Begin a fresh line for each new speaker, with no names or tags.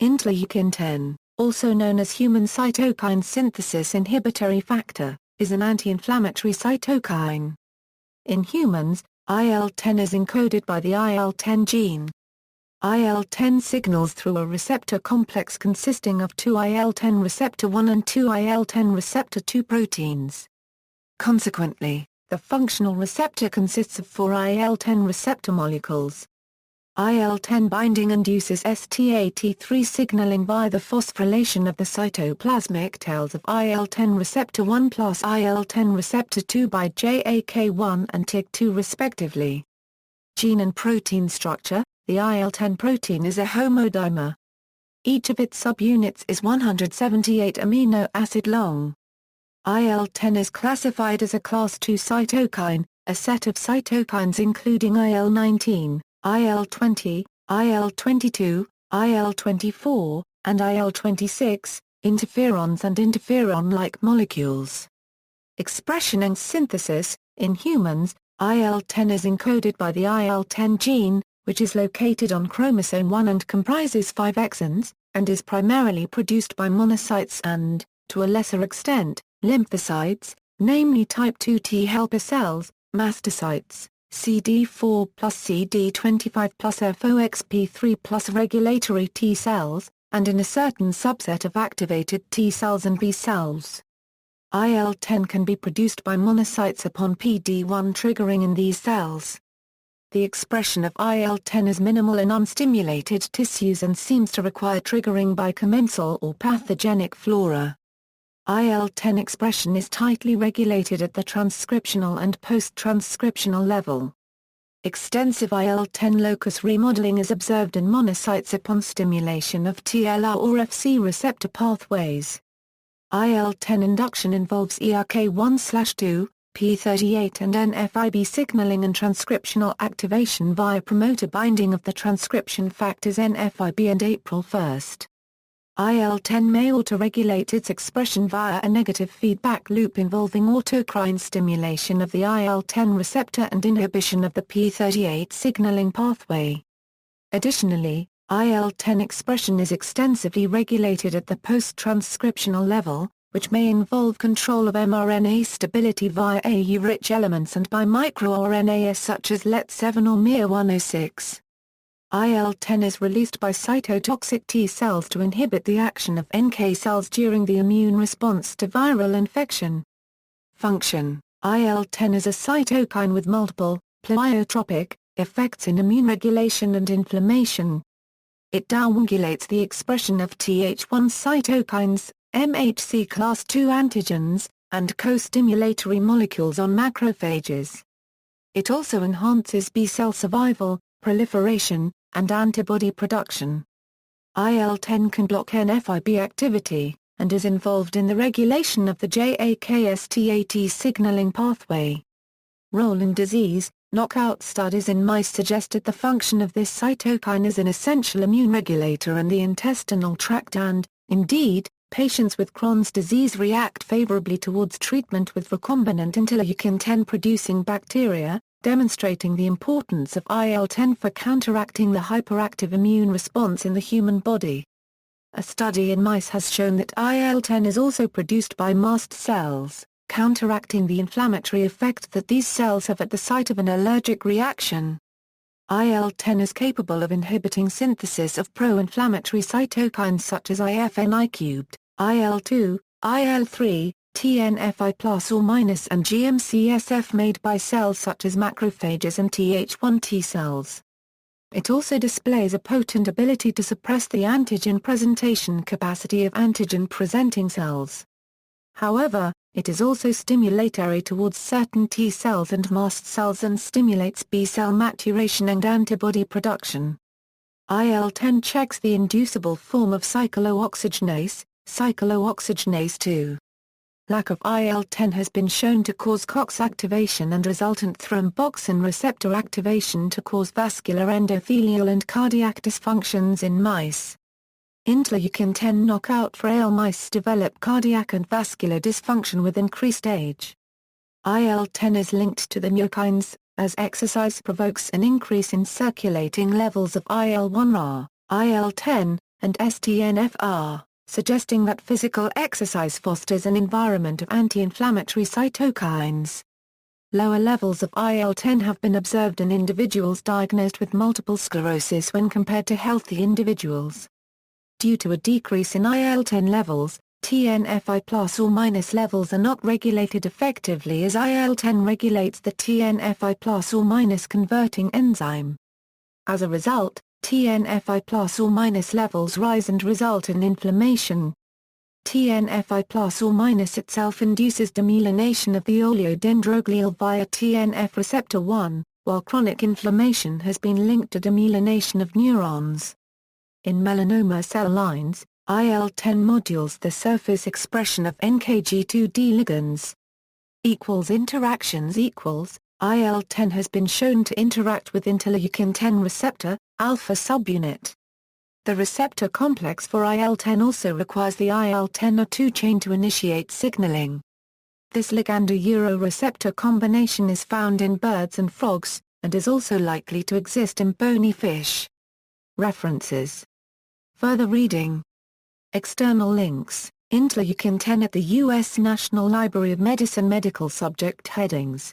Interleukin 10, also known as human cytokine synthesis inhibitory factor, is an anti-inflammatory cytokine. In humans, IL-10 is encoded by the IL-10 gene. IL-10 signals through a receptor complex consisting of two IL-10 receptor 1 and two IL-10 receptor 2 proteins. Consequently, the functional receptor consists of four IL-10 receptor molecules. IL-10 binding induces STAT3 signaling via the phosphorylation of the cytoplasmic tails of IL-10 receptor 1 plus IL-10 receptor 2 by JAK1 and Tyk2 respectively. Gene and protein structure: the IL-10 protein is a homodimer. Each of its subunits is 178 amino acid long. IL-10 is classified as a class II cytokine, a set of cytokines including IL-19, IL-20, IL-22, IL-24, and IL-26, interferons and interferon-like molecules. Expression and synthesis: in humans, IL-10 is encoded by the IL-10 gene, which is located on chromosome 1 and comprises 5 exons, and is primarily produced by monocytes and, to a lesser extent, lymphocytes, namely type 2 T helper cells, mastocytes, CD4 plus CD25 plus FOXP3 plus regulatory T cells, and in a certain subset of activated T cells and B cells. IL-10 can be produced by monocytes upon PD-1 triggering in these cells. The expression of IL-10 is minimal in unstimulated tissues and seems to require triggering by commensal or pathogenic flora. IL-10 expression is tightly regulated at the transcriptional and post-transcriptional level. Extensive IL-10 locus remodeling is observed in monocytes upon stimulation of TLR or Fc receptor pathways. IL-10 induction involves ERK1/2, P38 and NFIB signaling and transcriptional activation via promoter binding of the transcription factors NFIB and APRIL1. IL-10 may autoregulate its expression via a negative feedback loop involving autocrine stimulation of the IL-10 receptor and inhibition of the P38 signaling pathway. Additionally, IL-10 expression is extensively regulated at the post-transcriptional level, which may involve control of mRNA stability via AU-rich elements and by microRNAs such as LET7 or miR-106. IL-10 is released by cytotoxic T cells to inhibit the action of NK cells during the immune response to viral infection. Function: IL-10 is a cytokine with multiple, pleiotropic, effects in immune regulation and inflammation. It downregulates the expression of Th1 cytokines, MHC class II antigens, and co-stimulatory molecules on macrophages. It also enhances B-cell survival, proliferation, and antibody production. IL-10 can block NFIB activity, and is involved in the regulation of the JAK-STAT signaling pathway. Role in disease: knockout studies in mice suggested the function of this cytokine as an essential immune regulator in the intestinal tract and, indeed, patients with Crohn's disease react favorably towards treatment with recombinant interleukin-10 producing bacteria, demonstrating the importance of IL-10 for counteracting the hyperactive immune response in the human body. A study in mice has shown that IL-10 is also produced by mast cells, counteracting the inflammatory effect that these cells have at the site of an allergic reaction. IL-10 is capable of inhibiting synthesis of pro-inflammatory cytokines such as IFNI-, IL-2, IL-3, TNFI+ or minus and GM-CSF made by cells such as macrophages and Th1 T cells. It also displays a potent ability to suppress the antigen presentation capacity of antigen-presenting cells. However, it is also stimulatory towards certain T cells and mast cells and stimulates B-cell maturation and antibody production. IL-10 checks the inducible form of cyclooxygenase, cyclooxygenase 2. Lack of IL-10 has been shown to cause COX activation and resultant thromboxane receptor activation to cause vascular endothelial and cardiac dysfunctions in mice. Interleukin-10 knockout frail mice develop cardiac and vascular dysfunction with increased age. IL-10 is linked to the myokines, as exercise provokes an increase in circulating levels of IL-1Ra, IL-10, and STNFR, suggesting that physical exercise fosters an environment of anti-inflammatory cytokines. Lower levels of IL-10 have been observed in individuals diagnosed with multiple sclerosis when compared to healthy individuals. Due to a decrease in IL-10 levels, TNF-I plus or minus levels are not regulated effectively as IL-10 regulates the TNF-I plus or minus converting enzyme. As a result, TNF-I plus or minus levels rise and result in inflammation. TNF-I plus or minus itself induces demyelination of the oleodendroglial via TNF receptor 1, while chronic inflammation has been linked to demyelination of neurons. In melanoma cell lines, IL-10 modules the surface expression of NKG2D ligands. Interactions IL-10 has been shown to interact with interleukin 10 receptor, alpha subunit. The receptor complex for IL-10 also requires the IL-10-O2 chain to initiate signaling. This ligand-Euro-receptor combination is found in birds and frogs, and is also likely to exist in bony fish. References. Further reading. External links, Interleukin 10 at the U.S. National Library of Medicine. Medical subject headings.